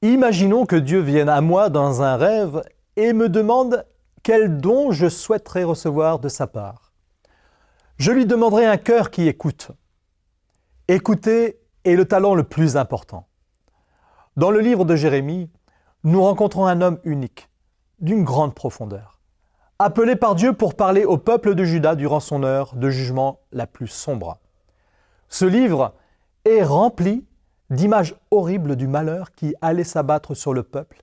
Imaginons que Dieu vienne à moi dans un rêve et me demande quel don je souhaiterais recevoir de sa part. Je lui demanderai un cœur qui écoute. Écouter est le talent le plus important. Dans le livre de Jérémie, nous rencontrons un homme unique, d'une grande profondeur, appelé par Dieu pour parler au peuple de Juda durant son heure de jugement la plus sombre. Ce livre est rempli d'images horribles du malheur qui allait s'abattre sur le peuple.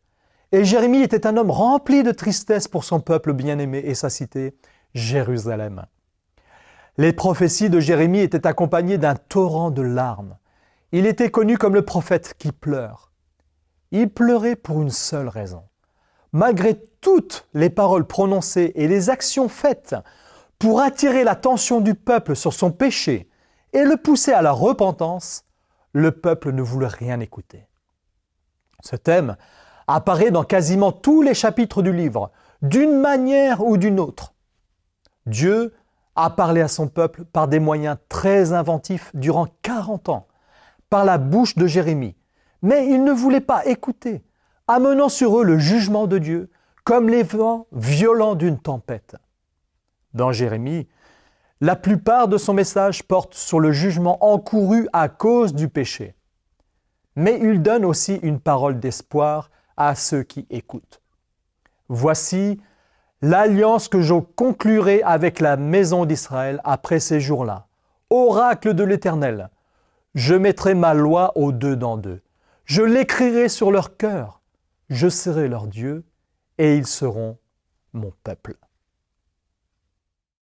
Et Jérémie était un homme rempli de tristesse pour son peuple bien-aimé et sa cité, Jérusalem. Les prophéties de Jérémie étaient accompagnées d'un torrent de larmes. Il était connu comme le prophète qui pleure. Il pleurait pour une seule raison. Malgré toutes les paroles prononcées et les actions faites pour attirer l'attention du peuple sur son péché et le pousser à la repentance, le peuple ne voulait rien écouter. Ce thème apparaît dans quasiment tous les chapitres du livre, d'une manière ou d'une autre. Dieu a parlé à son peuple par des moyens très inventifs durant 40 ans, par la bouche de Jérémie. Mais ils ne voulaient pas écouter, amenant sur eux le jugement de Dieu, comme les vents violents d'une tempête. Dans Jérémie, la plupart de son message porte sur le jugement encouru à cause du péché. Mais il donne aussi une parole d'espoir à ceux qui écoutent. Voici l'alliance que je conclurai avec la maison d'Israël après ces jours-là. Oracle de l'Éternel, je mettrai ma loi au-dedans d'eux. Je l'écrirai sur leur cœur. Je serai leur Dieu et ils seront mon peuple.